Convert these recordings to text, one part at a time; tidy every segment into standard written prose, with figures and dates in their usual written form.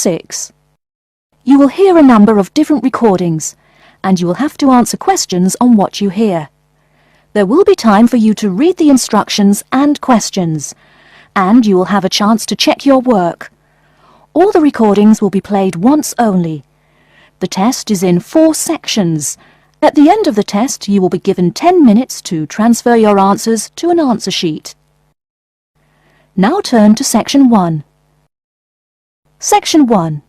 6. You will hear a number of different recordings, and you will have to answer questions on what you hear. There will be time for you to read the instructions and questions, and you will have a chance to check your work. All the recordings will be played once only. The test is in 4 sections. At the end of the test, you will be given 10 minutes to transfer your answers to an answer sheet. Now turn to Section 1. Section 1.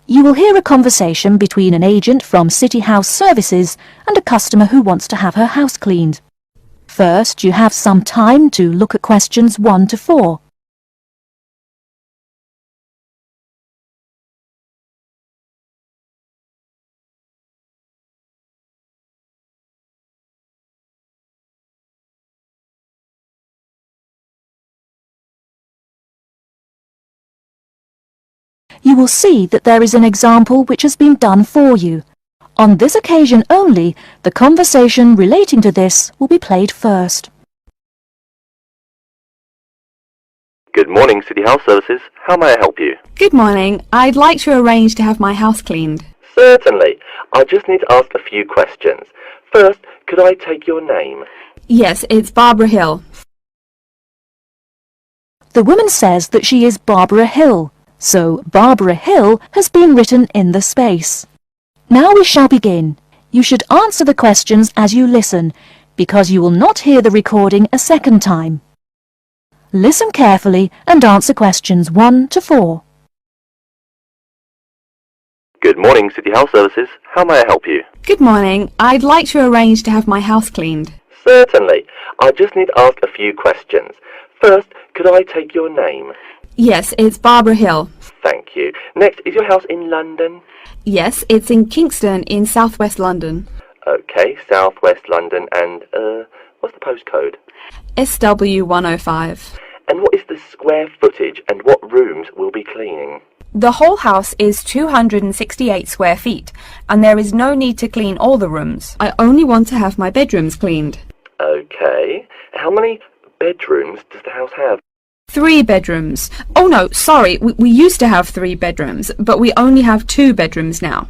You will hear a conversation between an agent from City House Services and a customer who wants to have her house cleaned. First, you have some time to look at questions 1 to 4. You will see that there is an example which has been done for you. On this occasion only, the conversation relating to this will be played first. Good morning, City House Services. How may I help you? Good morning. I'd like to arrange to have my house cleaned. Certainly. I just need to ask a few questions. First, could I take your name? Yes, it's Barbara Hill. The woman says that she is Barbara Hill, so Barbara Hill has been written in the space. Now we shall begin. You should answer the questions as you listen, because you will not hear the recording a second time. Listen carefully and answer questions 1 to 4. Good morning, City House Services. How may I help you? Good morning. I'd like to arrange to have my house cleaned. Certainly. I just need to ask a few questions. First, could I take your name? Yes, it's Barbara Hill. Thank you. Next, is your house in London? Yes, it's in Kingston in southwest London. Okay, southwest London, and, what's the postcode? SW105. And what is the square footage and what rooms will be cleaning? The whole house is 268 square feet, and there is no need to clean all the rooms. I only want to have my bedrooms cleaned. Okay. How many bedrooms does the house have? 3 bedrooms. Oh no, sorry, we used to have 3 bedrooms, but we only have 2 bedrooms now.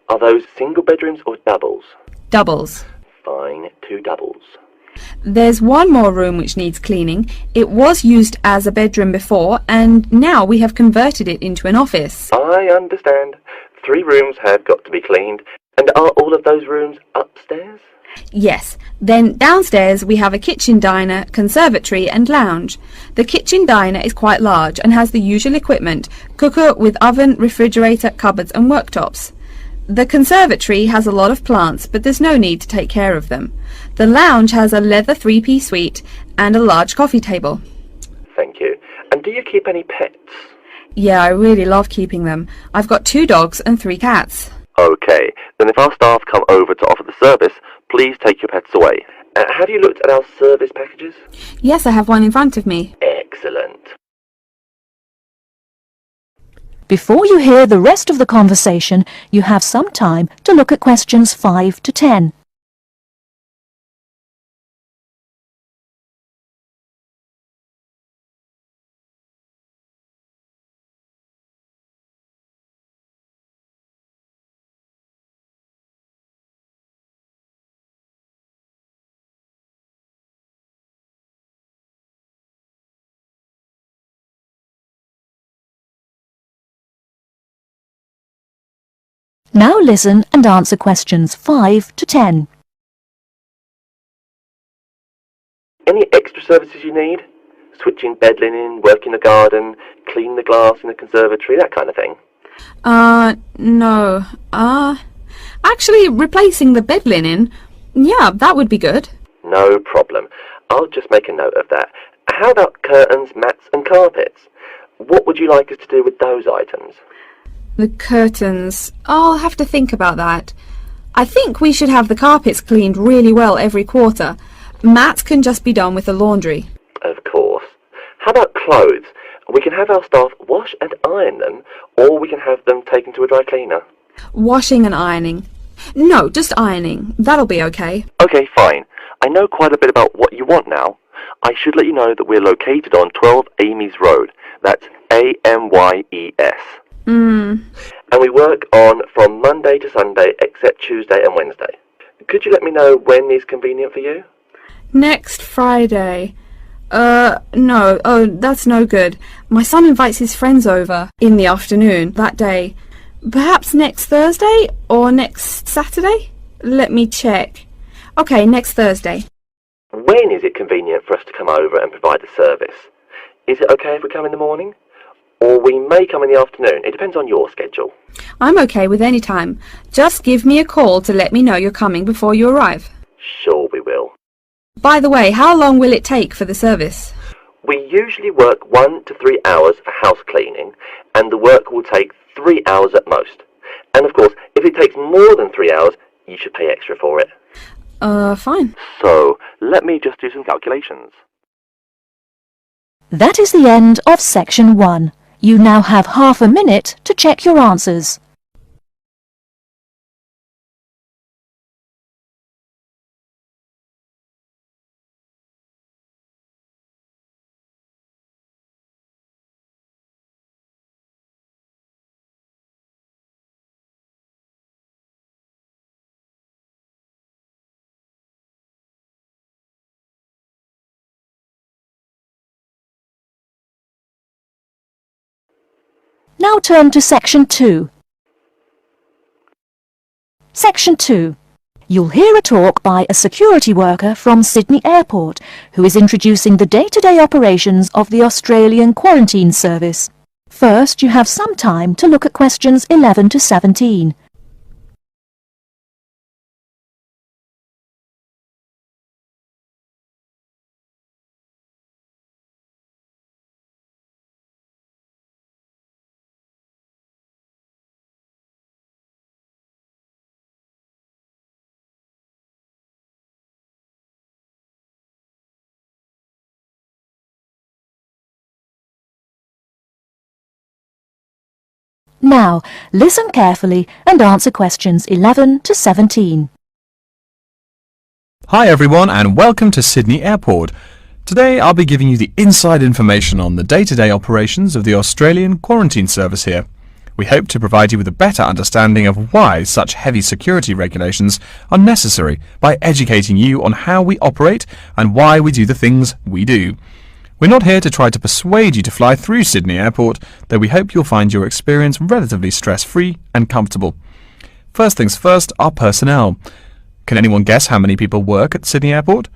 Are those single bedrooms or doubles? Doubles. Fine, 2 doubles. There's one more room which needs cleaning. It was used as a bedroom before, and now we have converted it into an office. I understand. 3 rooms have got to be cleaned. And are all of those rooms upstairs? Yes. Then downstairs we have a kitchen diner, conservatory and lounge. The kitchen diner is quite large and has the usual equipment: cooker with oven, refrigerator, cupboards and worktops. The conservatory has a lot of plants, but there's no need to take care of them. The lounge has a leather 3-piece suite and a large coffee table. Thank you. And do you keep any pets? Yeah, I really love keeping them. I've got 2 dogs and 3 cats. Okay, then if our staff come over to offer the service, please take your pets away. Have you looked at our service packages? Yes, I have one in front of me. Excellent. Before you hear the rest of the conversation, you have some time to look at questions 5 to 10. Now listen and answer questions 5 to 10. Any extra services you need? Switching bed linen, work in the garden, clean the glass in the conservatory, that kind of thing? No. Actually, replacing the bed linen, yeah, that would be good. No problem. I'll just make a note of that. How about curtains, mats and carpets? What would you like us to do with those items? The curtains. I'll have to think about that. I think we should have the carpets cleaned really well every quarter. Mats can just be done with the laundry. Of course. How about clothes? We can have our staff wash and iron them, or we can have them taken to a dry cleaner. Washing and ironing. No, just ironing. That'll be okay. Okay, fine. I know quite a bit about what you want now. I should let you know that we're located on 12 Amy's Road. That's Amyes. And we work on from Monday to Sunday except Tuesday and Wednesday. Could you let me know when is convenient for you? Next Friday. No. Oh, that's no good. My son invites his friends over in the afternoon that day. Perhaps next Thursday or next Saturday? Let me check. Okay, next Thursday. When is it convenient for us to come over and provide the service? Is it okay if we come in the morning? Or we may come in the afternoon. It depends on your schedule. I'm okay with any time. Just give me a call to let me know you're coming before you arrive. Sure we will. By the way, how long will it take for the service? We usually work 1 to 3 hours for house cleaning, and the work will take 3 hours at most. And of course, if it takes more than 3 hours, you should pay extra for it. Fine. So, let me just do some calculations. That is the end of section 1. You now have half a minute to check your answers. Now turn to section 2. Section 2. You'll hear a talk by a security worker from Sydney Airport who is introducing the day-to-day operations of the Australian Quarantine Service. First, you have some time to look at questions 11 to 17. Now, listen carefully and answer questions 11 to 17. Hi everyone and welcome to Sydney Airport. Today I'll be giving you the inside information on the day-to-day operations of the Australian Quarantine Service here. We hope to provide you with a better understanding of why such heavy security regulations are necessary by educating you on how we operate and why we do the things we do. We're not here to try to persuade you to fly through Sydney Airport, though we hope you'll find your experience relatively stress-free and comfortable. First things first, our personnel. Can anyone guess how many people work at Sydney Airport?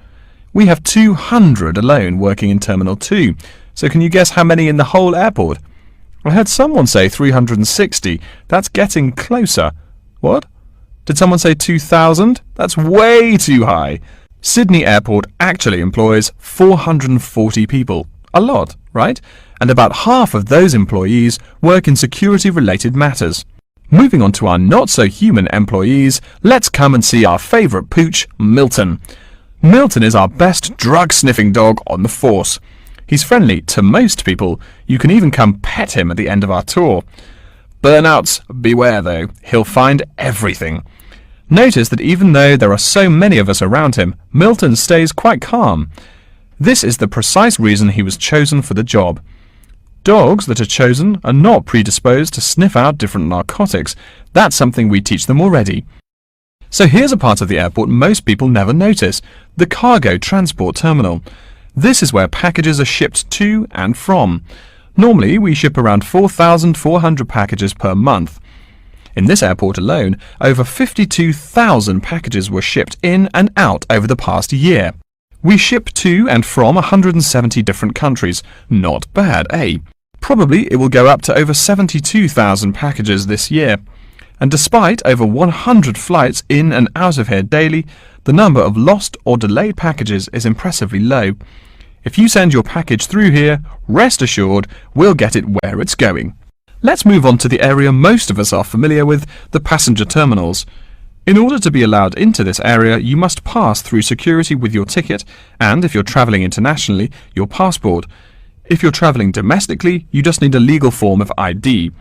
We have 200 alone working in Terminal 2, so can you guess how many in the whole airport? I heard someone say 360. That's getting closer. What? Did someone say 2,000? That's way too high. Sydney Airport actually employs 440 people. A lot, right? And about half of those employees work in security-related matters. Moving on to our not-so-human employees, let's come and see our favourite pooch, Milton. Milton is our best drug-sniffing dog on the force. He's friendly to most people. You can even come pet him at the end of our tour. Burnouts, beware though. He'll find everything. Notice that even though there are so many of us around him, Milton stays quite calm. This is the precise reason he was chosen for the job. Dogs that are chosen are not predisposed to sniff out different narcotics. That's something we teach them already. So here's a part of the airport most people never notice, the cargo transport terminal. This is where packages are shipped to and from. Normally we ship around 4,400 packages per month. In this airport alone, over 52,000 packages were shipped in and out over the past year. We ship to and from 170 different countries. Not bad, eh? Probably it will go up to over 72,000 packages this year. And despite over 100 flights in and out of here daily, the number of lost or delayed packages is impressively low. If you send your package through here, rest assured we'll get it where it's going. Let's move on to the area most of us are familiar with, the passenger terminals. In order to be allowed into this area, you must pass through security with your ticket and, if you're travelling internationally, your passport. If you're travelling domestically, you just need a legal form of ID.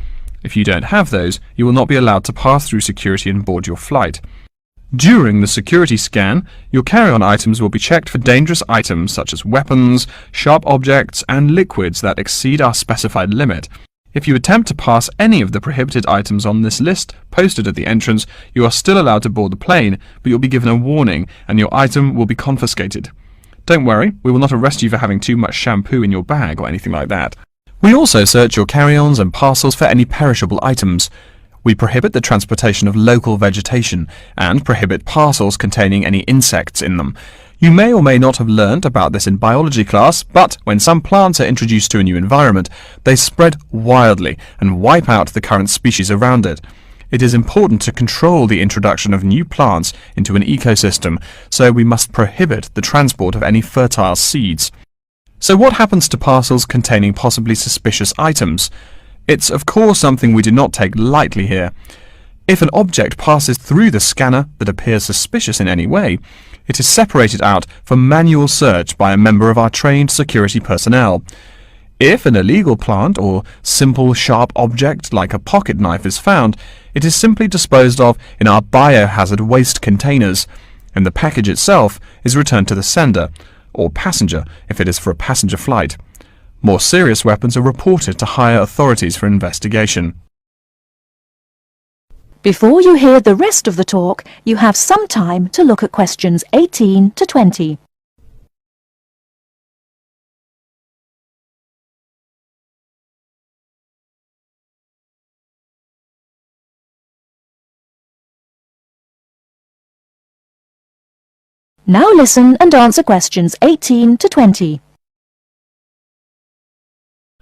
If you don't have those, you will not be allowed to pass through security and board your flight. During the security scan, your carry-on items will be checked for dangerous items such as weapons, sharp objects and liquids that exceed our specified limit. If you attempt to pass any of the prohibited items on this list posted at the entrance, you are still allowed to board the plane, but you'll be given a warning and your item will be confiscated. Don't worry, we will not arrest you for having too much shampoo in your bag or anything like that. We also search your carry-ons and parcels for any perishable items. We prohibit the transportation of local vegetation and prohibit parcels containing any insects in them. You may or may not have learnt about this in biology class, but when some plants are introduced to a new environment, they spread wildly and wipe out the current species around it. It is important to control the introduction of new plants into an ecosystem, so we must prohibit the transport of any fertile seeds. So what happens to parcels containing possibly suspicious items? It's of course something we do not take lightly here. If an object passes through the scanner that appears suspicious in any way, it is separated out for manual search by a member of our trained security personnel. If an illegal plant or simple sharp object like a pocket knife is found, it is simply disposed of in our biohazard waste containers, and the package itself is returned to the sender, or passenger if it is for a passenger flight. More serious weapons are reported to higher authorities for investigation. Before you hear the rest of the talk, you have some time to look at questions 18 to 20. Now listen and answer questions 18 to 20.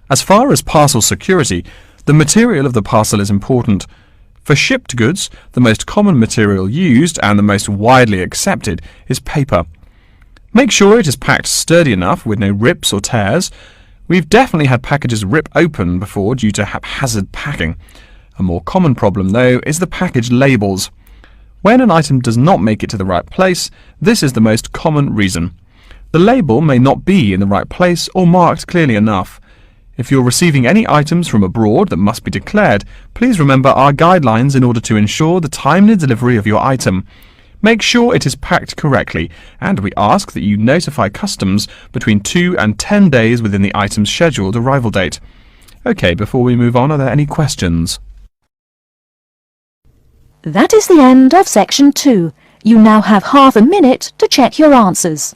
As far as parcel security, the material of the parcel is important. For shipped goods, the most common material used and the most widely accepted is paper. Make sure it is packed sturdy enough with no rips or tears. We've definitely had packages rip open before due to haphazard packing. A more common problem, though, is the package labels. When an item does not make it to the right place, this is the most common reason. The label may not be in the right place or marked clearly enough. If you're receiving any items from abroad that must be declared, please remember our guidelines in order to ensure the timely delivery of your item. Make sure it is packed correctly, and we ask that you notify customs between 2 and 10 days within the item's scheduled arrival date. OK, before we move on, are there any questions? That is the end of section 2. You now have half a minute to check your answers.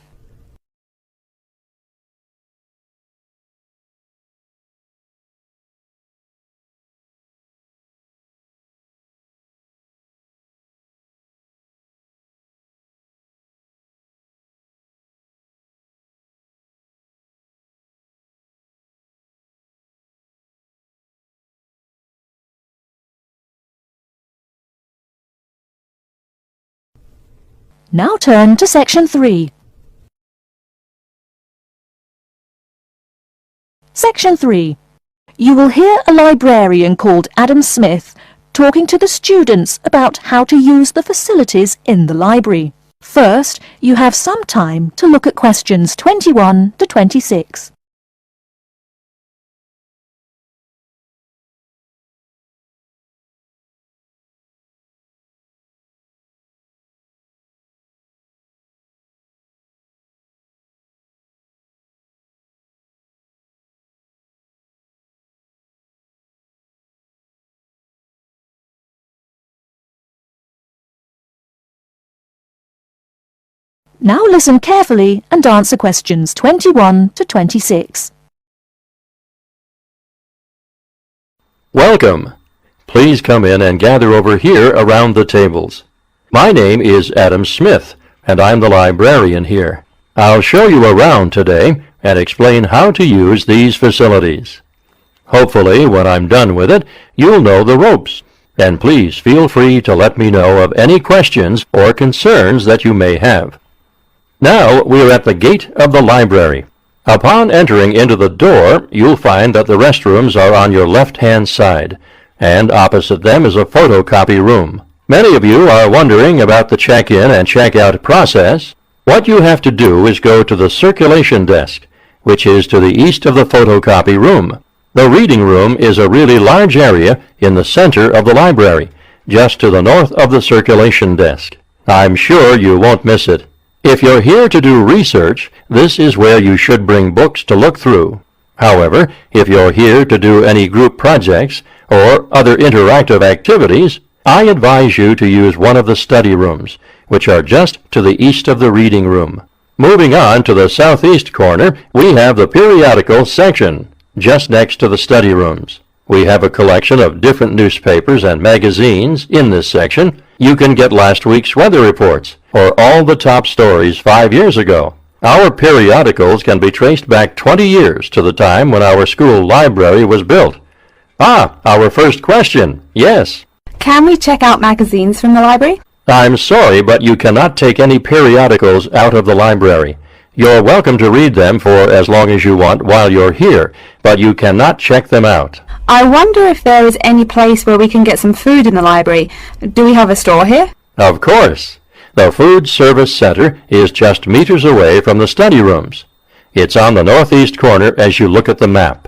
Now turn to section 3. Section 3. You will hear a librarian called Adam Smith talking to the students about how to use the facilities in the library. First, you have some time to look at questions 21 to 26. Now listen carefully and answer questions 21 to 26. Welcome. Please come in and gather over here around the tables. My name is Adam Smith, and I'm the librarian here. I'll show you around today and explain how to use these facilities. Hopefully, when I'm done with it, you'll know the ropes. And please feel free to let me know of any questions or concerns that you may have. Now we're at the gate of the library. Upon entering into the door, you'll find that the restrooms are on your left-hand side, and opposite them is a photocopy room. Many of you are wondering about the check-in and check-out process. What you have to do is go to the circulation desk, which is to the east of the photocopy room. The reading room is a really large area in the center of the library, just to the north of the circulation desk. I'm sure you won't miss it. If you're here to do research, this is where you should bring books to look through. However, if you're here to do any group projects or other interactive activities, I advise you to use one of the study rooms, which are just to the east of the reading room. Moving on to the southeast corner, we have the periodical section, just next to the study rooms. We have a collection of different newspapers and magazines in this section. You can get last week's weather reports, or all the top stories 5 years ago. Our periodicals can be traced back 20 years to the time when our school library was built. Our first question. Yes. Can we check out magazines from the library? I'm sorry, but you cannot take any periodicals out of the library. You're welcome to read them for as long as you want while you're here, but you cannot check them out. I wonder if there is any place where we can get some food in the library. Do we have a store here? Of course. The Food Service Center is just meters away from the study rooms. It's on the northeast corner as you look at the map.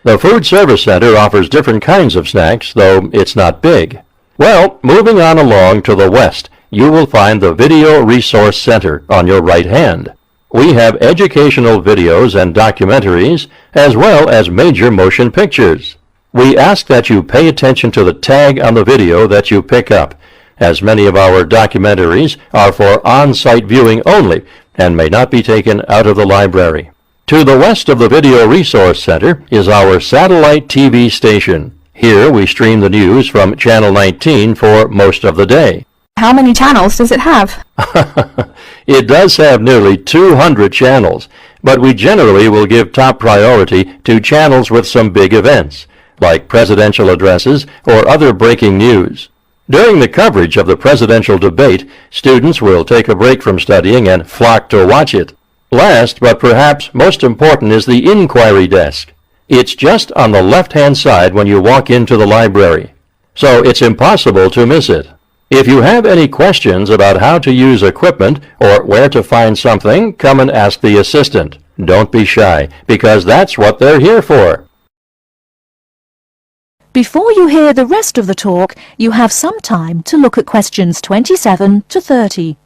The Food Service Center offers different kinds of snacks, though it's not big. Well, moving on along to the west, you will find the Video Resource Center on your right hand. We have educational videos and documentaries, as well as major motion pictures. We ask that you pay attention to the tag on the video that you pick up, as many of our documentaries are for on-site viewing only and may not be taken out of the library. To the west of the Video Resource Center is our satellite TV station. Here we stream the news from Channel 19 for most of the day. How many channels does it have? It does have nearly 200 channels, but we generally will give top priority to channels with some big events, like presidential addresses or other breaking news. During the coverage of the presidential debate, students will take a break from studying and flock to watch it. Last, but perhaps most important, is the inquiry desk. It's just on the left-hand side when you walk into the library, so it's impossible to miss it. If you have any questions about how to use equipment or where to find something, come and ask the assistant. Don't be shy, because that's what they're here for. Before you hear the rest of the talk, you have some time to look at questions 27 to 30.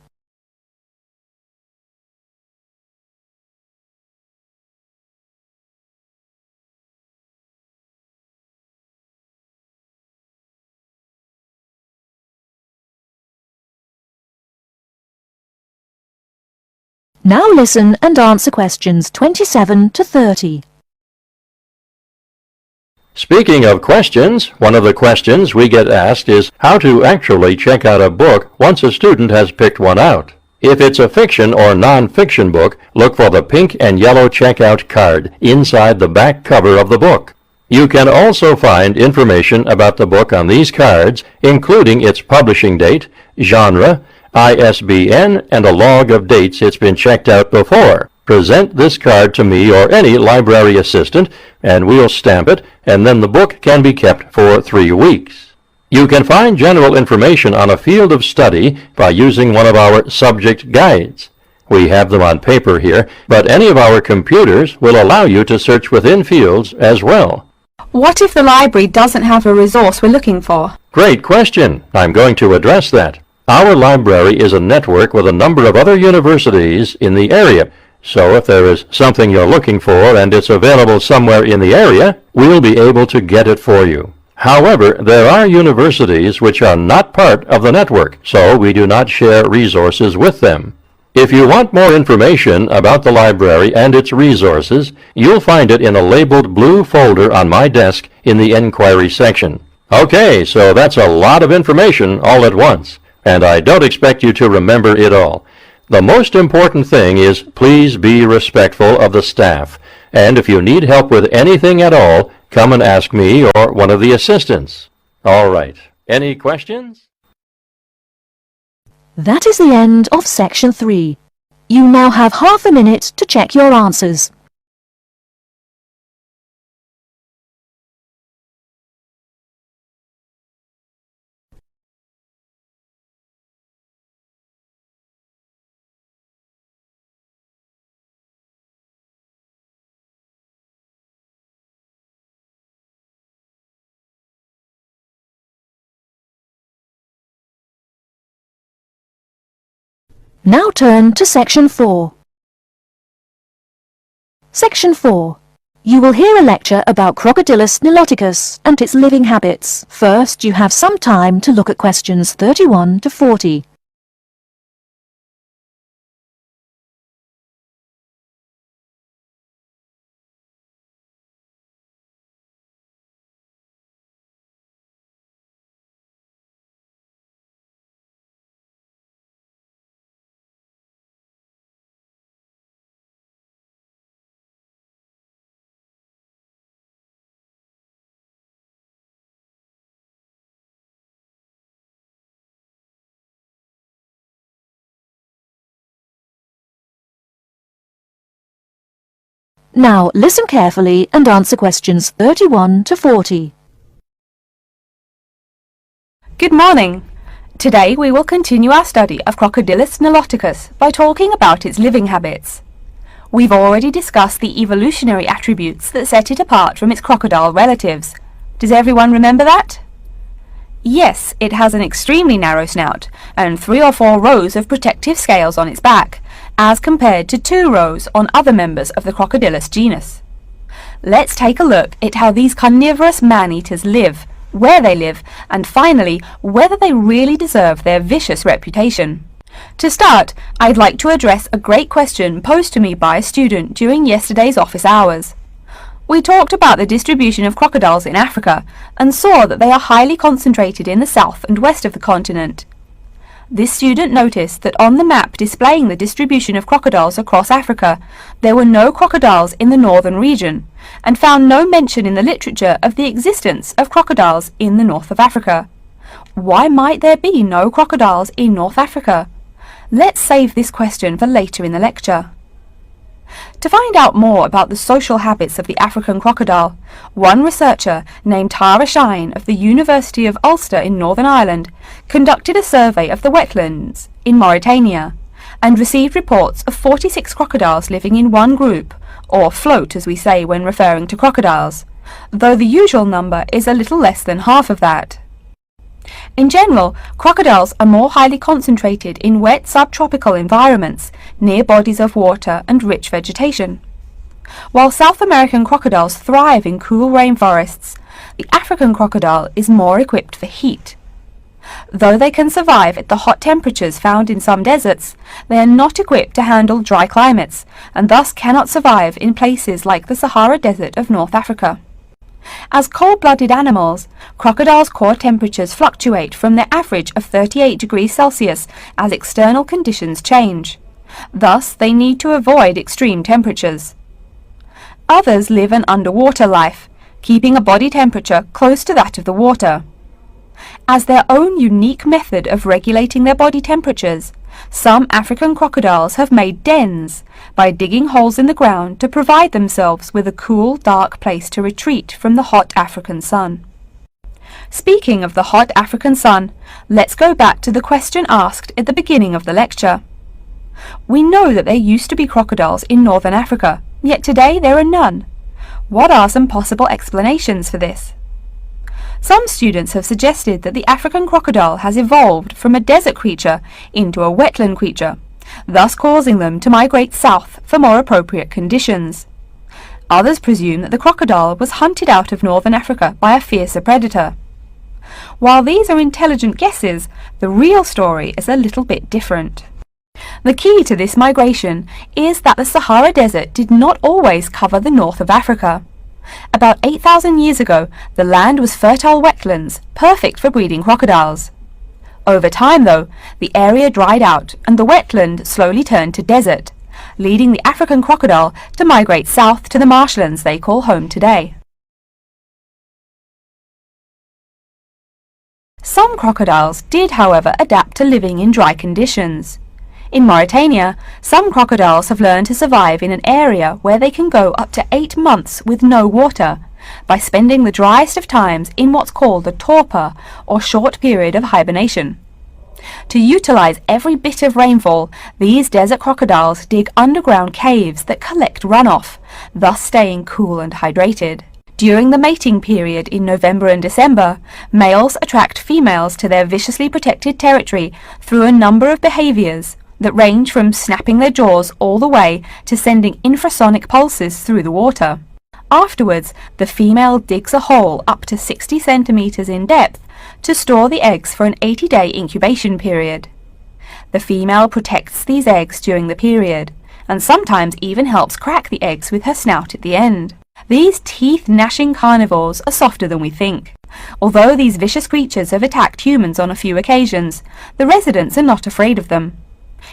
Now listen and answer questions 27 to 30. Speaking of questions, one of the questions we get asked is how to actually check out a book once a student has picked one out. If it's a fiction or non-fiction book, look for the pink and yellow checkout card inside the back cover of the book. You can also find information about the book on these cards, including its publishing date, genre, ISBN, and a log of dates it's been checked out before. Present this card to me or any library assistant, and we'll stamp it, and then the book can be kept for 3 weeks. You can find general information on a field of study by using one of our subject guides. We have them on paper here, but any of our computers will allow you to search within fields as well. What if the library doesn't have a resource we're looking for? Great question. I'm going to address that. Our library is a network with a number of other universities in the area. So if there is something you're looking for and it's available somewhere in the area, we'll be able to get it for you. However, there are universities which are not part of the network, so we do not share resources with them. If you want more information about the library and its resources, you'll find it in a labeled blue folder on my desk in the Enquiry section. Okay, so that's a lot of information all at once, and I don't expect you to remember it all. The most important thing is please be respectful of the staff, and if you need help with anything at all, come and ask me or one of the assistants. All right. Any questions? That is the end of section 3. You now have half a minute to check your answers. Now turn to section 4. Section 4. You will hear a lecture about Crocodylus niloticus and its living habits. First, you have some time to look at questions 31 to 40. Now, listen carefully and answer questions 31 to 40. Good morning. Today we will continue our study of Crocodylus niloticus by talking about its living habits. We've already discussed the evolutionary attributes that set it apart from its crocodile relatives. Does everyone remember that? Yes, it has an extremely narrow snout and 3 or 4 rows of protective scales on its back, as compared to 2 rows on other members of the Crocodylus genus. Let's take a look at how these carnivorous man-eaters live, where they live, and finally, whether they really deserve their vicious reputation. To start, I'd like to address a great question posed to me by a student during yesterday's office hours. We talked about the distribution of crocodiles in Africa and saw that they are highly concentrated in the south and west of the continent. This student noticed that on the map displaying the distribution of crocodiles across Africa, there were no crocodiles in the northern region, and found no mention in the literature of the existence of crocodiles in the north of Africa. Why might there be no crocodiles in North Africa? Let's save this question for later in the lecture. To find out more about the social habits of the African crocodile, one researcher named Tara Shine of the University of Ulster in Northern Ireland conducted a survey of the wetlands in Mauritania and received reports of 46 crocodiles living in one group, or float as we say when referring to crocodiles, though the usual number is a little less than half of that. In general, crocodiles are more highly concentrated in wet subtropical environments, near bodies of water and rich vegetation. While South American crocodiles thrive in cool rainforests, the African crocodile is more equipped for heat. Though they can survive at the hot temperatures found in some deserts, they are not equipped to handle dry climates, and thus cannot survive in places like the Sahara Desert of North Africa. As cold-blooded animals, crocodiles' core temperatures fluctuate from their average of 38 degrees Celsius as external conditions change. Thus, they need to avoid extreme temperatures. Others live an underwater life, keeping a body temperature close to that of the water. As their own unique method of regulating their body temperatures, some African crocodiles have made dens by digging holes in the ground to provide themselves with a cool, dark place to retreat from the hot African sun. Speaking of the hot African sun, let's go back to the question asked at the beginning of the lecture. We know that there used to be crocodiles in northern Africa, yet today there are none. What are some possible explanations for this? Some students have suggested that the African crocodile has evolved from a desert creature into a wetland creature, thus causing them to migrate south for more appropriate conditions. Others presume that the crocodile was hunted out of northern Africa by a fiercer predator. While these are intelligent guesses, the real story is a little bit different. The key to this migration is that the Sahara Desert did not always cover the north of Africa. About 8,000 years ago, the land was fertile wetlands, perfect for breeding crocodiles. Over time, though, the area dried out and the wetland slowly turned to desert, leading the African crocodile to migrate south to the marshlands they call home today. Some crocodiles did, however, adapt to living in dry conditions. In Mauritania, some crocodiles have learned to survive in an area where they can go up to 8 months with no water, by spending the driest of times in what's called a torpor, or short period of hibernation. To utilize every bit of rainfall, these desert crocodiles dig underground caves that collect runoff, thus staying cool and hydrated. During the mating period in November and December, males attract females to their viciously protected territory through a number of behaviors that range from snapping their jaws all the way to sending infrasonic pulses through the water. Afterwards, the female digs a hole up to 60 centimeters in depth to store the eggs for an 80-day incubation period. The female protects these eggs during the period, and sometimes even helps crack the eggs with her snout at the end. These teeth-gnashing carnivores are softer than we think. Although these vicious creatures have attacked humans on a few occasions, the residents are not afraid of them.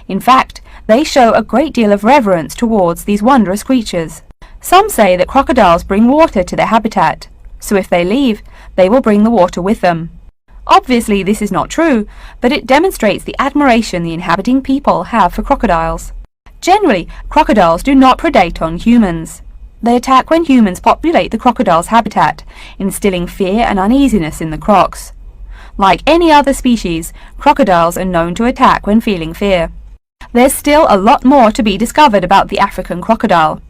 In fact, they show a great deal of reverence towards these wondrous creatures. Some say that crocodiles bring water to their habitat, so if they leave, they will bring the water with them. Obviously, this is not true, but it demonstrates the admiration the inhabiting people have for crocodiles. Generally, crocodiles do not predate on humans. They attack when humans populate the crocodile's habitat, instilling fear and uneasiness in the crocs. Like any other species, crocodiles are known to attack when feeling fear. There's still a lot more to be discovered about the African crocodile.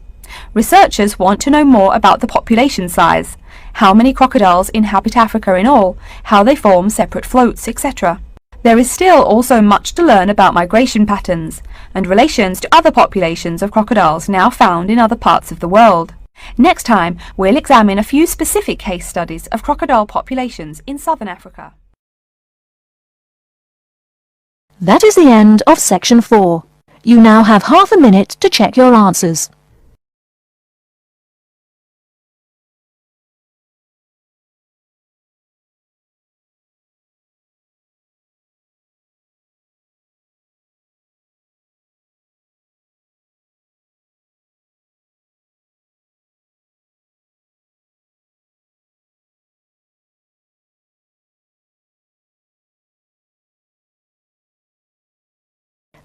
Researchers want to know more about the population size, how many crocodiles inhabit Africa in all, how they form separate floats, etc. There is still also much to learn about migration patterns and relations to other populations of crocodiles now found in other parts of the world. Next time, we'll examine a few specific case studies of crocodile populations in southern Africa. That is the end of section 4. You now have half a minute to check your answers.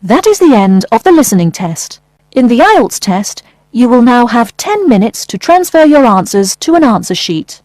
That is the end of the listening test. In the IELTS test, you will now have 10 minutes to transfer your answers to an answer sheet.